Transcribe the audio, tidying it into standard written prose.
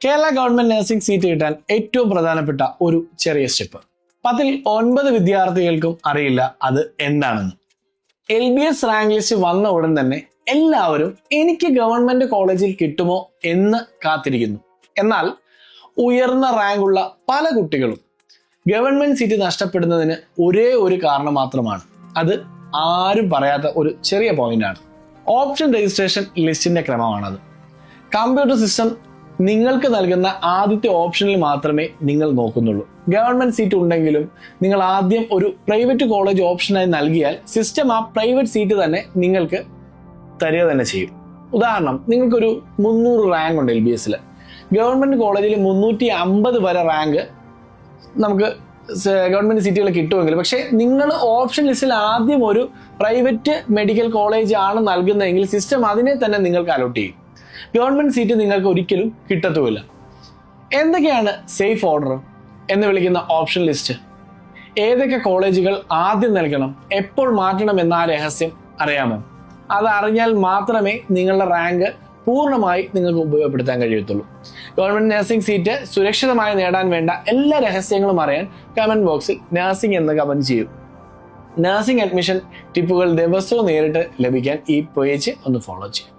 Kerala government nursing seat കിട്ടാൻ ഏറ്റവും പ്രധാനപ്പെട്ട ഒരു ചെറിയ സ്റ്റെപ്പ്. 10ൽ 9 വിദ്യാർത്ഥികൾക്കും അറിയില്ല അത് എന്താണെന്ന്. LBS റാങ്ക് ലിസ്റ്റ് വന്ന ഉടൻ തന്നെ എല്ലാവരും എനിക്ക് ഗവൺമെന്റ് കോളേജിൽ കിട്ടുമോ എന്ന് കാത്തിരിക്കുന്നു. എന്നാൽ ഉയർന്ന റാങ്കുള്ള പല കുട്ടികളും ഗവൺമെന്റ് സീറ്റ് നഷ്ടപ്പെടുന്നതിന് ഒരേ ഒരു കാരണം മാത്രമാണ്. അത് ആരും പറയാത്ത ഒരു ചെറിയ പോയിന്റാണ്. ഓപ്ഷൻ രജിസ്ട്രേഷൻ ലിസ്റ്റിന്റെ ക്രമമാണത്. കമ്പ്യൂട്ടർ സിസ്റ്റം നിങ്ങൾക്ക് നൽകുന്ന ആദ്യത്തെ ഓപ്ഷനിൽ മാത്രമേ നിങ്ങൾ നോക്കുന്നുള്ളൂ. ഗവൺമെന്റ് സീറ്റ് ഉണ്ടെങ്കിലും നിങ്ങൾ ആദ്യം ഒരു പ്രൈവറ്റ് കോളേജ് ഓപ്ഷനായി നൽകിയാൽ സിസ്റ്റം ആ പ്രൈവറ്റ് സീറ്റ് തന്നെ നിങ്ങൾക്ക് തരിക തന്നെ ചെയ്യും. ഉദാഹരണം, നിങ്ങൾക്കൊരു 300 റാങ്ക് ഉണ്ട് LBSൽ. ഗവൺമെന്റ് കോളേജിൽ 350 വരെ റാങ്ക് നമുക്ക് ഗവൺമെന്റ് സീറ്റുകൾ കിട്ടുമെങ്കിൽ, പക്ഷേ നിങ്ങൾ ഓപ്ഷൻ ലിസ്റ്റിൽ ആദ്യം ഒരു പ്രൈവറ്റ് മെഡിക്കൽ കോളേജ് ആണ് നൽകുന്നതെങ്കിൽ സിസ്റ്റം അതിനെ തന്നെ നിങ്ങൾക്ക് അലോട്ട് ചെയ്യും. ഗവൺമെന്റ് സീറ്റ് നിങ്ങൾക്ക് ഒരിക്കലും കിട്ടത്തുമില്ല. എന്തൊക്കെയാണ് സേഫ് ഓർഡർ എന്ന് വിളിക്കുന്ന ഓപ്ഷൻ ലിസ്റ്റ്? ഏതൊക്കെ കോളേജുകൾ ആദ്യം നൽകണം, എപ്പോൾ മാറ്റണം എന്ന ആ രഹസ്യം അറിയാമോ? അത് അറിഞ്ഞാൽ മാത്രമേ നിങ്ങളുടെ റാങ്ക് പൂർണ്ണമായി നിങ്ങൾക്ക് ഉപയോഗപ്പെടുത്താൻ കഴിയത്തുള്ളൂ. ഗവൺമെന്റ് നഴ്സിംഗ് സീറ്റ് സുരക്ഷിതമായി നേടാൻ വേണ്ട എല്ലാ രഹസ്യങ്ങളും അറിയാൻ കമന്റ് ബോക്സിൽ നഴ്സിംഗ് എന്ന് കമന്റ് ചെയ്യൂ. നഴ്സിംഗ് അഡ്മിഷൻ ടിപ്പുകൾ ദിവസവും നേരിട്ട് ലഭിക്കാൻ ഈ പേജ് ഒന്ന് ഫോളോ ചെയ്യും.